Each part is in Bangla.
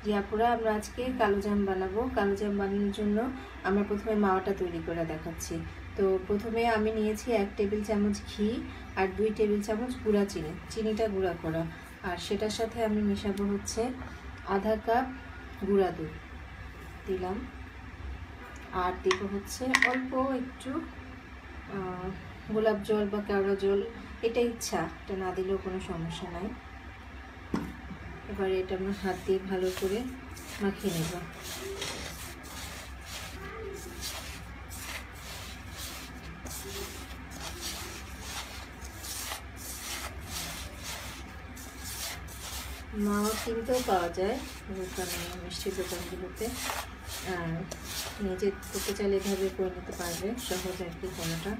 জিয়াপুরা আমরা আজকে কালোজাম বানাবো। কালোজাম বানানোর জন্য আমরা প্রথমে মাওয়াটা তৈরি করে দেখাচ্ছি। তো প্রথমে আমি নিয়েছি 1 টেবিল চামচ ঘি আর 2 টেবিল চামচ গুঁড়া চিনি, চিনিটা গুঁড়া করা। আর সেটার সাথে আমি মেশাবো হচ্ছে আধা কাপ গুঁড়া দুধ দিলাম, আর দিব হচ্ছে অল্প একটু গোলাপ জল বা কেওড়া জল, এটা ইচ্ছা, এটা না দিলেও কোনো সমস্যা নাই। এবারে এটা আমরা হাত দিয়ে ভালো করে মাখিয়ে নেব। মাওয়া কিনতেও পাওয়া যায় দোকানে, মিষ্টির দোকানগুলোতে। আর নিজে করতে চাইলে এভাবে করে নিতে পারবে, সহজ আর কি করাটা।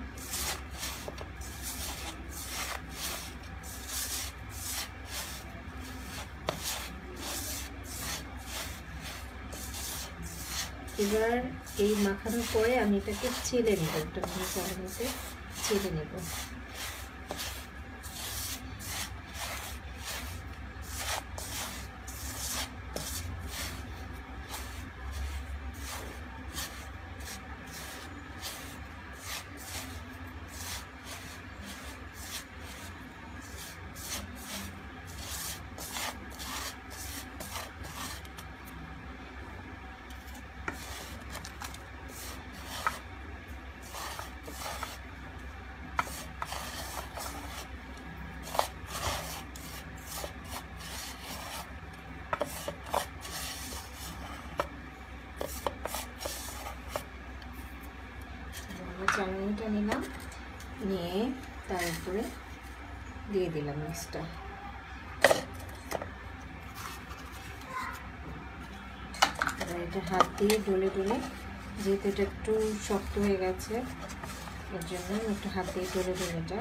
এবার এই মাখানোর পরে আমি এটাকে চেলে নেব, একটা চালনিতে চেলে নেব। চালনিটা নিলাম, নিয়ে তার উপরে দিয়ে দিলাম মিক্সটা। এটা হাত দিয়ে ডলে ডলে, যেহেতু এটা একটু শক্ত হয়ে গেছে এর জন্য একটু হাত দিয়ে ডলে ডলে এটা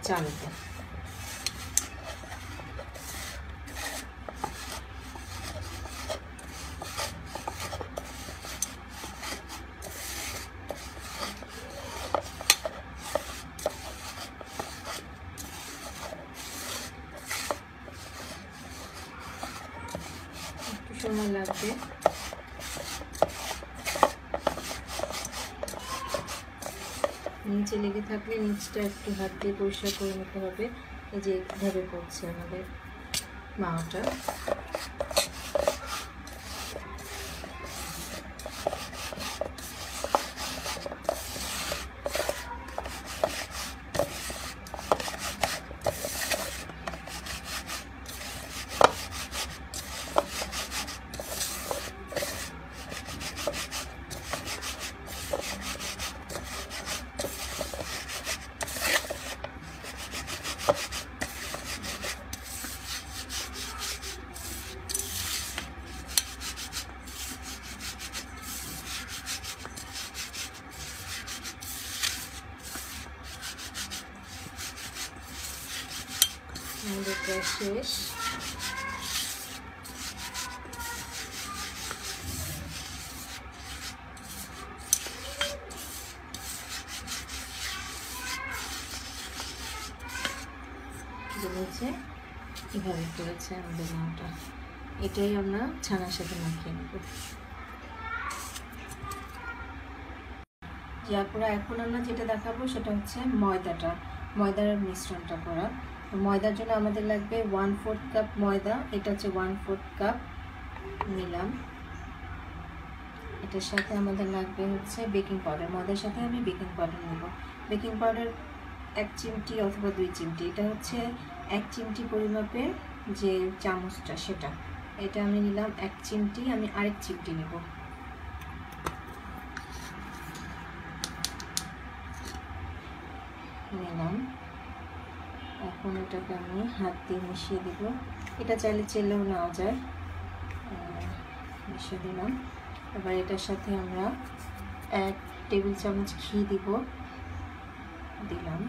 চালবো। সময় লাগবে। নিচে লেগে থাকলে নিচটা একটু হাত দিয়ে পরিষ্কার করে নিতে হবে। এই যে এইভাবে পড়ছে আমাদের মাওয়াটা। আমাদের প্রায় শেষ। নিচে এভাবে করেছে আমাদের মাওয়াটা, এটাই আমরা ছানার সাথে মাখিয়ে নেব। জিয়াপুরা এখন আমরা যেটা দেখাবো সেটা হচ্ছে ময়দার মিশ্রণটা করা। ময়দার জন্য আমাদের লাগবে 1/4 কাপ ময়দা, এটা হচ্ছে 1/4 কাপ নিলাম। এটার সাথে আমাদের লাগবে হচ্ছে বেকিং পাউডার, ময়দার সাথে আমি বেকিং পাউডার নেব। বেকিং পাউডার 1 চিমটি অথবা 2 চিমটি, এটা হচ্ছে 1 চিমটি পরিমাপের যে চামচটা সেটা, এটা আমি নিলাম 1 চিমটি, আমি আরেক চিমটি নেব। নিলাম। এখন এটাকে আমি হাত দিয়ে মিশিয়ে দেব, এটা চাইলে চেলেও নেওয়া যায়। মিশিয়ে দিলাম। এবার এটার সাথে আমরা 1 টেবিল চামচ ঘি দিলাম।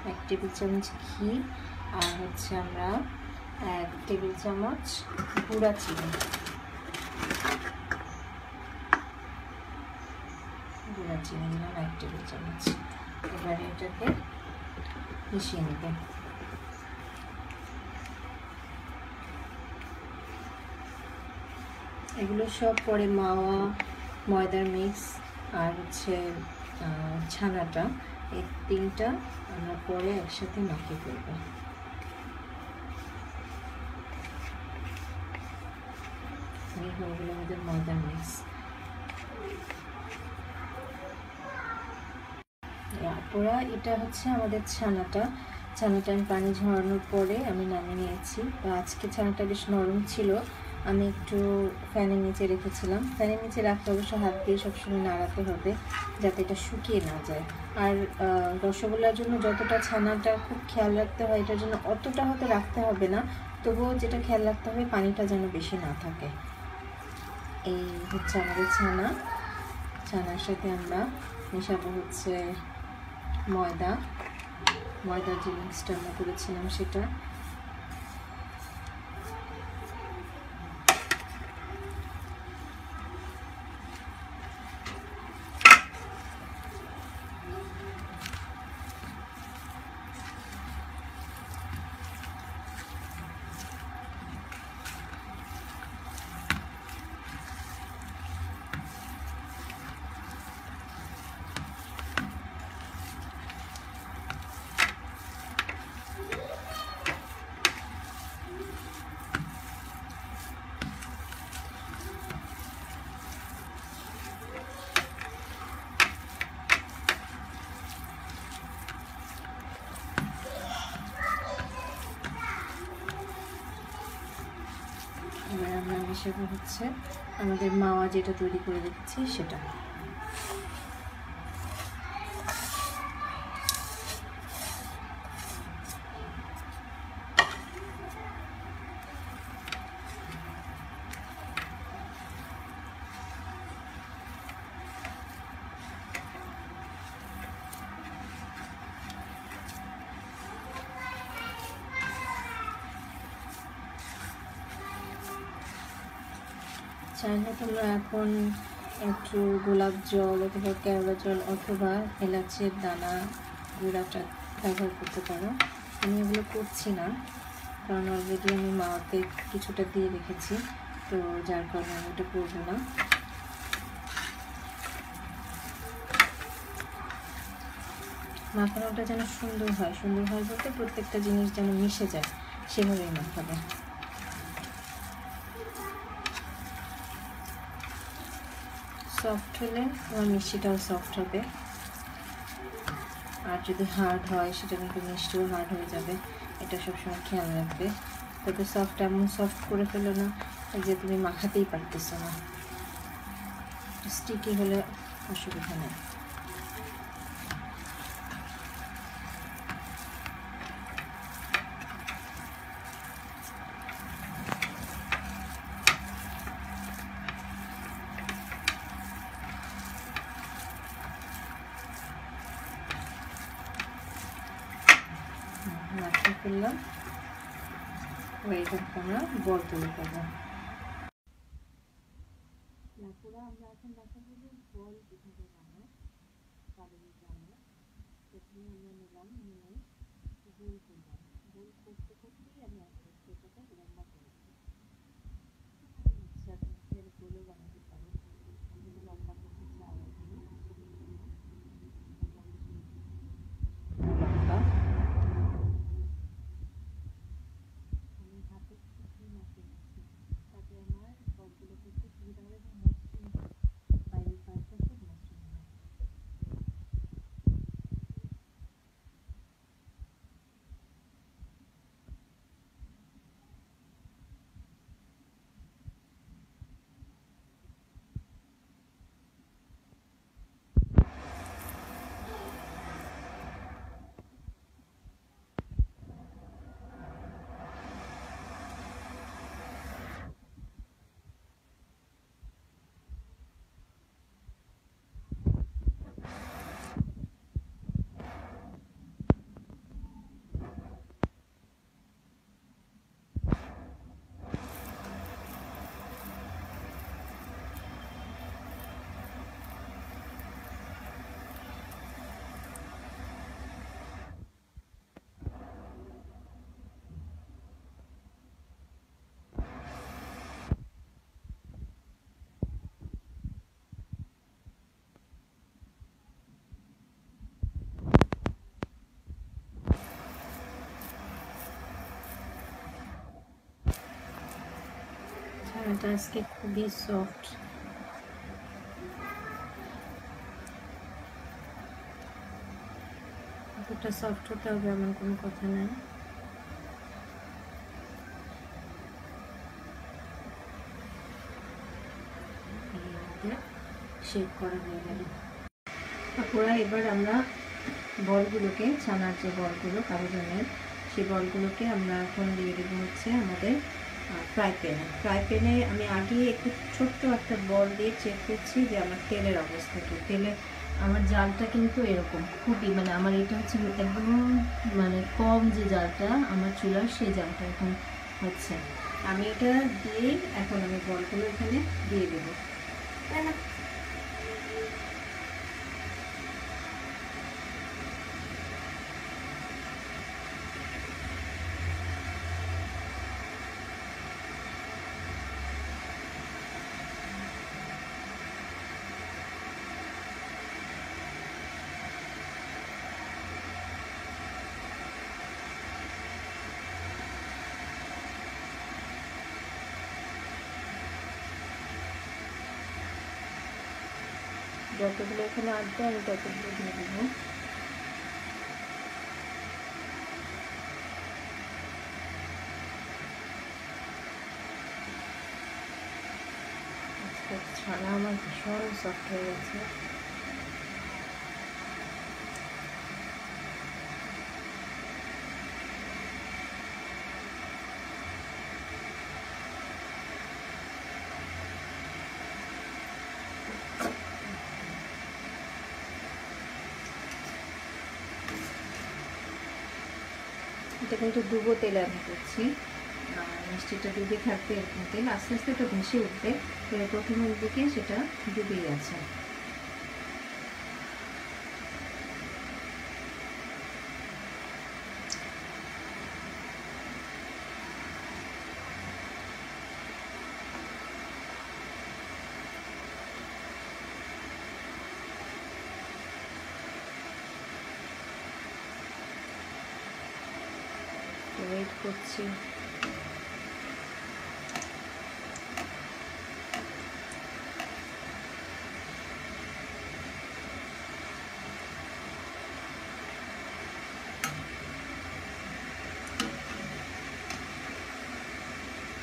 1 টেবিল চামচ ঘি, আর হচ্ছে আমরা 1 টেবিল চামচ গুঁড়া চিনি দিলাম, 1 টেবিল চামচ। এবারে এটাকে মিশিয়ে নেব। এগুলো সব পরে মাওয়া, ময়দার মিক্স আর হচ্ছে ছানাটা, এই তিনটা আমরা পরে একসাথে মাখিয়ে ফেলব। এই হয়ে গেল আমাদের ময়দার মিক্স। পোড়া এটা হচ্ছে আমাদের ছানাটা আমি পানি ঝরানোর পরে আমি নামিয়ে নিয়েছি। আজকে ছানাটা বেশ নরম ছিল, আমি একটু ফ্যানের নিচে রেখেছিলাম। ফ্যানের নিচে রাখতে অবশ্য হাত দিয়ে সবসময় নাড়াতে হবে যাতে এটা শুকিয়ে না যায়। আর রসগোল্লার জন্য যতটা ছানাটা খুব খেয়াল রাখতে হয়, এটার জন্য অতটা হয়তো রাখতে হবে না, তবুও যেটা খেয়াল রাখতে হবে পানিটা যেন বেশি না থাকে। এই হচ্ছে আমাদের ছানার সাথে আমরা মেশাবো হচ্ছে ময়দার যে মিক্সটা আমরা করেছিলাম সেটা। এবার আমরা মিশাবো হচ্ছে আমাদের মাওয়া যেটা তৈরি করে রেখেছি সেটা। চাইলে তোমরা এখন একটু গোলাপ জল অথবা কেওড়া জল অথবা এলাচের দানা গুঁড়াটা ব্যবহার করতে পারো। আমি এগুলো করছি না, কারণ অলরেডি আমি মাওয়াতে কিছুটা দিয়ে রেখেছি, তো যার কারণে আমি এটা করবো না। মাখানোটা যেন সুন্দর হয় বলতে প্রত্যেকটা জিনিস যেন মিশে যায় সেভাবেই মাখাবে। সফট হলে আমার মিষ্টিটাও সফট হবে, আর যদি হার্ড হয় সেটা কিন্তু মিষ্টিও হার্ড হয়ে যাবে, এটা সবসময় খেয়াল রাখবে। তবে এমন সফট করে ফেলো না যে তুমি মাখাতেই পারতেছো না, স্টিকি হলে অসুবিধা নেই। মাখিয়ে ফেললাম, এবার আমরা বল তৈরি করবো। আমরা এখন দেখাবো যে বল কিভাবে বানায়। কালোজিরা জানো, প্রথমে আমরা নিলাম, নিয়ে গোল করলাম। গোল করতে করতেই আমি আস্তে আস্তে এটাকে লম্বা করেছি। আচ্ছা, তুমি এর গোলও বানাতে পারো, যদি লম্বা করতে চাও। লম্বা আমি হাতে কিছু মাখিয়ে নিচ্ছি, তাতে আমার বলগুলো করতে সুবিধা হবে এবং মসৃণ বাইরের পাশটা খুব মসৃণ হয়। এটা আজকে খুবই সফট। এতটা সফট হতে হবে এমন কোনো কথা নাই। শেক করা হয়ে গেল। তারপরে এবার আমরা বলগুলোকে, ছানার যে বলগুলো কালোজামের, সেই বলগুলোকে আমরা এখন দিয়ে দেবো হচ্ছে আমাদের ফ্রাই প্যানে। ফ্রাই প্যানে আমি আগে একটু ছোট্ট একটা বল দিয়ে চেক করছি যে আমার তেলের অবস্থা কী। তেলে আমার জালটা কিন্তু এরকম খুবই, মানে আমার এটা হচ্ছে একদম মানে কম যে জালটা আমার চুলার, সেই জালটা এখন হচ্ছে। আমি এটা দিয়ে এখন আমি বলগুলো এখানে দিয়ে দেবো। যতগুলো এখানে আসবে আমি ততগুলো দিয়ে দেবো। ছানা আমার ভীষণ সফট হয়ে গেছে। এটা কিন্তু ডুবো তেলে আমি করছি, মিষ্টিটা ডুবে থাকবে এরকম তেল, আস্তে আস্তে এটা ভেসে উঠবে। প্রথমের দিকে সেটা ডুবে গেছে। ওয়েট করছি।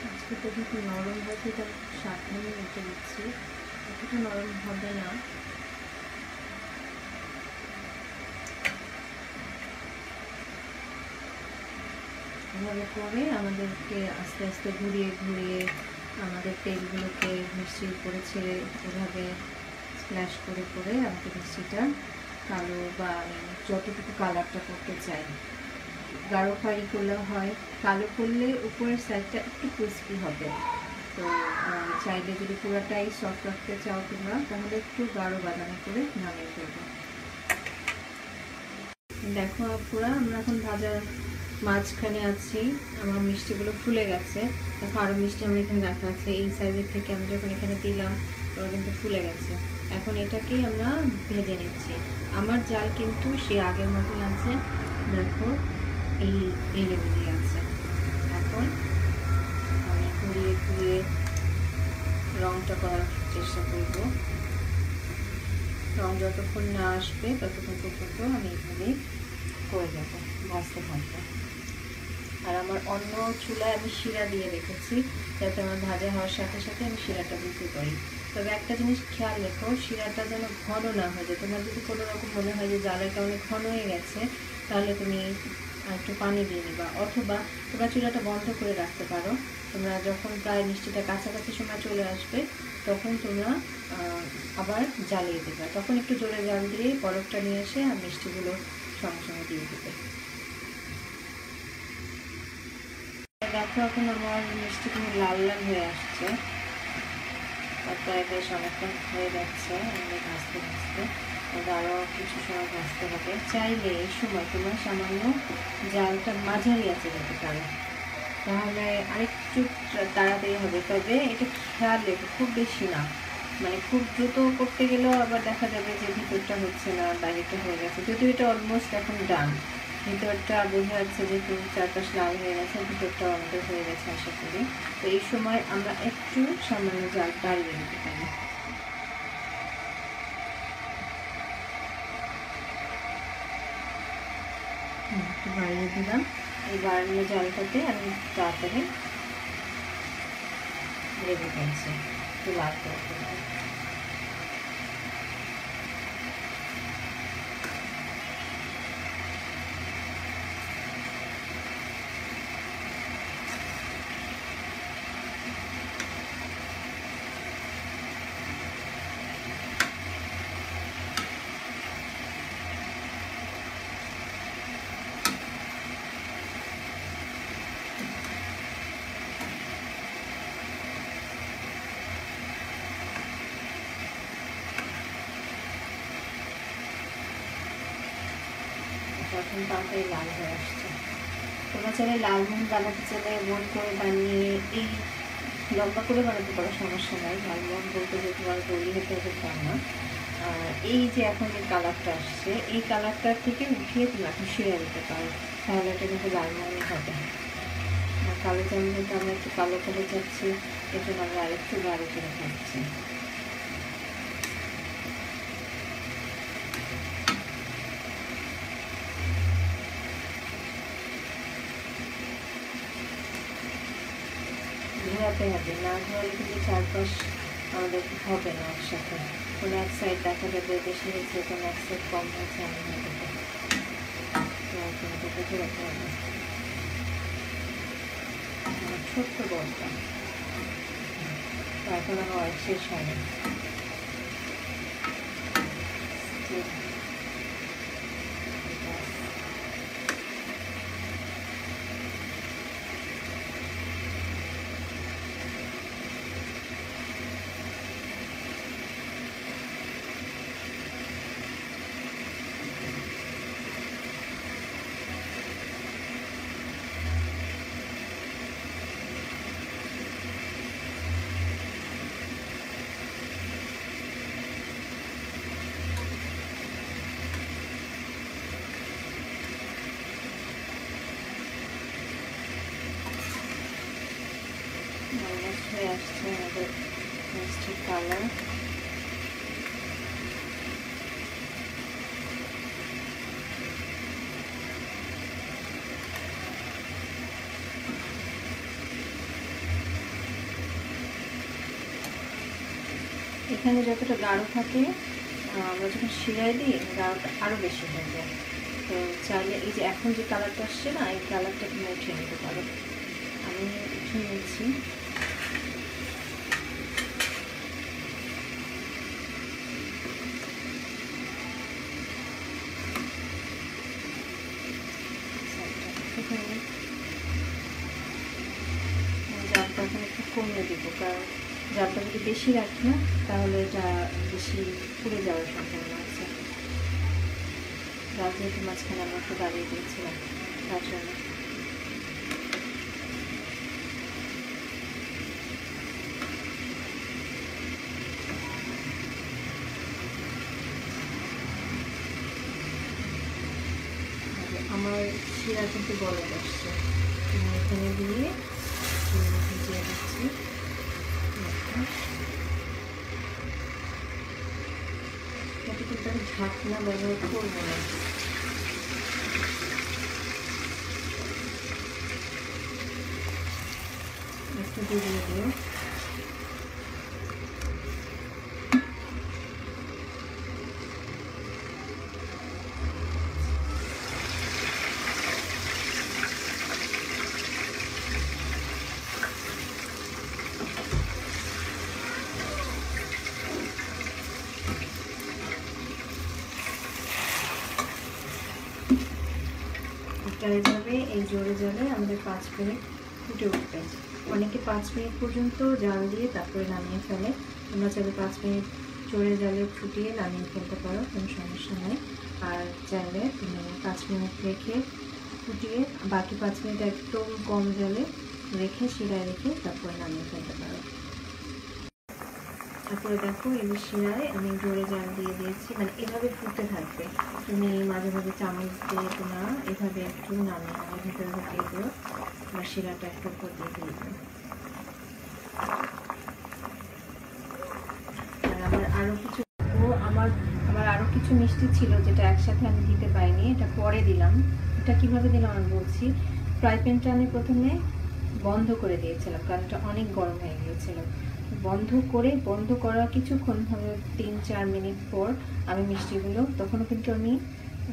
আজকে তো কিন্তু নরম হয়েছে, তার সাবধানে রেখে দিচ্ছি, এতটা নরম হবে না। এভাবে করে আমাদেরকে আস্তে আস্তে ঘুরিয়ে ঘুরিয়ে আমাদের তেলগুলোকে মিষ্টির উপরে ছেড়ে এভাবে স্প্ল্যাশ করে করে আমাকে মিষ্টিটা কালো বা যতটুকু কালারটা করতে চাই, গাঢ় খয়েরি করলেও হয়, কালো করলে উপরের সাইডটা একটু ক্রিস্পি হবে। তো চাইলে যদি পুরোটাই সফট রাখতে চাও তোমরা, তাহলে একটু গাঢ় বাদামি করে নামিয়ে ফেলবে। দেখো পুরা আমরা এখন ভাজার মাঝখানে আছি, আমার মিষ্টিগুলো ফুলে গেছে। দেখো আরও মিষ্টি আমরা এখানে রাখা আছে, এই সাইজের থেকে আমি যখন এখানে দিলাম ওরা কিন্তু ফুলে গেছে। এখন এটাকেই আমরা ভেজে নিচ্ছি। আমার জাল কিন্তু সে আগের মতোই আছে, দেখো এই লেভেলে আছে। এখন আমি ঘুরিয়ে ঘুরিয়ে রঙটা করার চেষ্টা করব। রঙ যতক্ষণ না আসবে ততক্ষণ পর্যন্ত আমি এইভাবে করে যাবো, ভাজতে থাকবো। আর আমার অন্য চুলায় আমি শিরা দিয়ে রেখেছি, যাতে আমার ভাজা হওয়ার সাথে সাথে আমি শিরাটা দিতে পারি। তবে একটা জিনিস খেয়াল রেখো, শিরাটা যেন ঘন না হয়ে যায়। তোমার যদি কোনো রকম মনে হয় যে জালের কারণে ঘন হয়ে গেছে, তাহলে তুমি একটু পানি দিয়ে নিবা, অথবা তোমরা চুলাটা বন্ধ করে রাখতে পারো। তোমরা যখন প্রায় মিষ্টিটা কাছাকাছি সময় চলে আসবে, তখন তোমরা আবার জ্বালিয়ে দেবে, তখন একটু জোরে জাল দিয়ে বরফটা নিয়ে এসে আর মিষ্টিগুলো সঙ্গে সঙ্গে দিয়ে দেবে। দেখো এখন আমার মিষ্টি কিন্তু লাল লাল হয়ে আসছে, প্রায় বেশ অনেকটা হয়ে যাচ্ছে। আমাদের ভাজতে ভাজতে আরও কিছু সময় ভাজতে হবে। চাইলে এই সময় তোমার সামান্য জালটা মাঝারি আছে যেতে পারে, তাহলে আরেকটু তাড়াতাড়ি হবে। তবে এটা খেয়াল রেখো, খুব বেশি না, মানে খুব দ্রুত করতে গেলেও আবার দেখা যাবে যে ভিতরটা হচ্ছে না, বাইরেটা হয়ে গেছে। যদিও এটা অলমোস্ট এখন ডান, ভিতরটা বোঝা যাচ্ছে যে একটু চারপাশ লাল হয়ে গেছে, ভিতরটা আমাদের হয়ে গেছে আশা করি। তো এই সময় আমরা একটু সামান্য জাল বাড়িয়ে দিতে পারি। একটু বাড়িয়ে দিলাম। এই বাড়ানো জালটাতে আমি তাড়াতাড়ি লেবু ফেলছি, একটু লাল করে ফেলবো। এখন তাড়াতাড়ি লাল হয়ে আসছে। তোমরা চাইলে লাল মোহন বানাতে চাইলে গোল করে বানিয়ে এই লম্বা করে বানাতে পারো, সমস্যা নাই। লাল মোহন বলতে যে তোমার তৈরি হতে হবে তা না। এই যে এখন যে কালারটা আসছে, এই কালারটার থেকে উঠিয়ে তুমি এখন শুয়ে দিতে পারো, তাহলে এটা কিন্তু লাল মোহনই হবে। কালো চামচটা আমরা একটু কালো করে যাচ্ছি, এর জন্য আমরা আরেকটু গাঢ় করে খাচ্ছি। ধোয়াতে হবে, না ধোয়ালে কিন্তু চারপাশ আমাদের হবে না একসাথে। কোনো এক সাইড দেখা যাবে বেশি হয়েছে, কোনো এক সাইড কম হয়েছে, এমন হয়ে যাবে। ধোয়াতে হবে। ছোট্ট বলটা এখন আমার শেষ হয়নি। হয়ে আসছে আমাদের মিষ্টি কালার। এখানে যতটা গাঢ় থাকে আমরা যখন শিরায় দিই গাঢ়টা আরও বেশি হয়ে যায়। তো চাইলে এই যে এখন যে কালারটা আসছে না, এই কালারটা তুমি উঠিয়ে নিতে পারো। আমি উঠিয়ে নিচ্ছি। জালটা এখন একটু কমিয়ে দেবো, কারণ জালটা যদি বেশি রাখি না তাহলে এটা বেশি পুড়ে যাওয়ার সম্ভাবনা আছে। জাল যেহেতু মাঝখানে আমরা একটু বাড়িয়ে দিয়েছিলাম তার জন্য। আমার শিরা কিন্তু গরম আসছে, এখানে দিয়ে ভিজিয়ে দিচ্ছি। এটা কিন্তু আমি ঢাকনা ব্যবহার করবো না। একটু দিয়ে দিও। এটাই যাবে, এই জোরে যাবে আমাদের 5 মিনিট ফুটে উঠবে। অনেকে 5 মিনিট পর্যন্ত জাল দিয়ে তারপরে নামিয়ে ফেলে। তোমরা চাইলে 5 মিনিট জোরে জালে ফুটিয়ে নামিয়ে ফেলতে পারো, কোনো সমস্যা নেই। আর চাইলে তুমি 5 মিনিট রেখে ফুটিয়ে বাকি 5 মিনিট একদম কম জালে রেখে শিরায় রেখে তারপরে নামিয়ে ফেলতে পারো। তারপরে দেখো এই শিরায় আমি জোরে জাল দিয়ে দিয়েছি, মানে এভাবে ফুটতে থাকবে, তুমি মাঝে মাঝে চামচ দিয়ে না এভাবে একটু নামিয়ে আমার ভিতরে ঢুকিয়ে দিও, আমার শিরাটা একটু উপর দিয়ে দিয়ে দিও। আর আমার আরও কিছু মিষ্টি ছিল যেটা একসাথে আমি দিতে পারিনি, এটা পরে দিলাম। এটা কিভাবে দিলাম আমি বলছি। ফ্রাই প্যানটা আমি প্রথমে বন্ধ করে দিয়েছিলাম কারণ এটা অনেক গরম হয়ে গিয়েছিল। বন্ধ করার কিছুক্ষণ হবে 3-4 মিনিট পর আমি মিষ্টিগুলো, তখনও কিন্তু আমি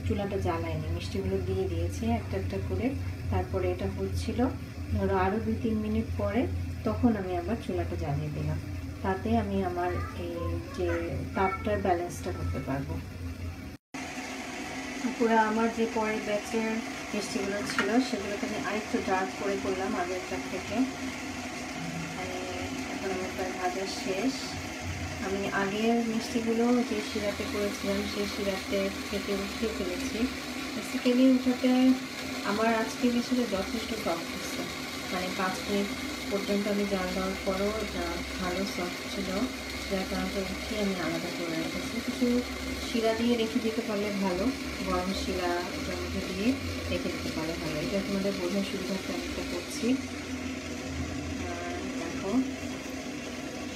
চুলাটা জ্বালাইনি, মিষ্টিগুলো দিয়ে দিয়েছি একটা একটা করে। তারপরে এটা হচ্ছিল, ধরো আরও 2-3 মিনিট পরে তখন আমি আবার চুলাটা জ্বালিয়ে দিলাম, তাতে আমি আমার এই যে তাপটার ব্যালেন্সটা করতে পারবো। পুরো আমার যে পরের ব্যাচের মিষ্টিগুলো ছিল সেগুলোকে আমি আরেকটু ডার্ক করে করলাম আগেরটার থেকে। এখন আমার প্রায় ভাজা শেষ। আমি আগের মিষ্টিগুলো যে শিরাতে করেছিলাম সেই শিরাতে থেকে উঠিয়ে ফেলেছি। বেসিক্যালি ওটাতে আমার আজকে হিসেবে যথেষ্ট সফট হচ্ছে, মানে 5 মিনিট পর্যন্ত আমি জাল দেওয়ার পরও এটা ভালো সফট ছিল, যার কারণে উঠিয়ে আমি আলাদা করে রেখেছি। কিছু শিরা দিয়ে রেখে দিতে পারলে ভালো, গরম শিরা এটার মধ্যে দিয়ে রেখে দিতে পারলে ভালো। এটা তোমাদের বোঝার সুবিধার্থে আমি এটা করছি। দেখো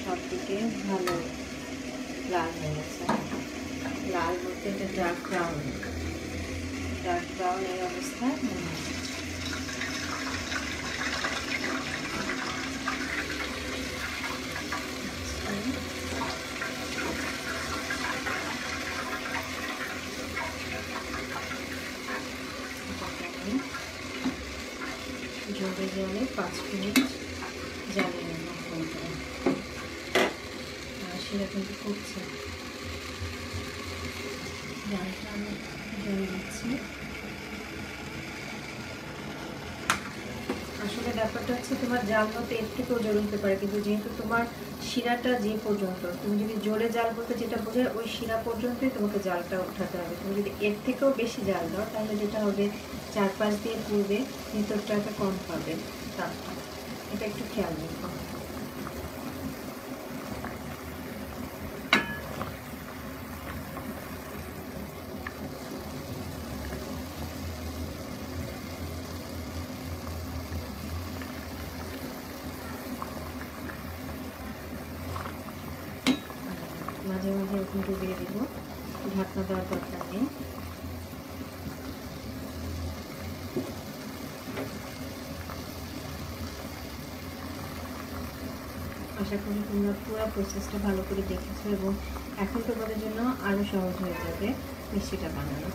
সব দিকে ভালো লাল হয়ে গেছে, লাল বলতে এটা ডার্ক ব্রাউন এই অবস্থায় জলে 5 মিনিট জ্বালিয়ে নেব। শিরা কিন্তু ফুটছে, জালটা আমি জলে দিচ্ছি। আসলে ব্যাপারটা হচ্ছে তোমার জাল মতো এর থেকেও জল হতে পারে, কিন্তু যেহেতু তোমার শিরাটা যে পর্যন্ত, তুমি যদি জোরে জাল বলতে যেটা বোঝায় ওই শিরা পর্যন্তই তোমাকে জালটা উঠাতে হবে। তুমি যদি এর থেকেও বেশি জাল দাও তাহলে যেটা হবে চারপাশ দিয়ে পুড়বে, ভিতরটাকে কম পাবে তাপটা। এটা একটু খেয়াল রেখো। মাঝে মাঝে ওখানে ডুবিয়ে দেব, ঢাকনা দেওয়ার দরকার নেই। আশা করি তোমরা পুরো প্রসেসটা ভালো করে দেখেছো এবং এখন তোমাদের জন্য আরও সহজ হয়ে যাবে মিষ্টিটা বানানো।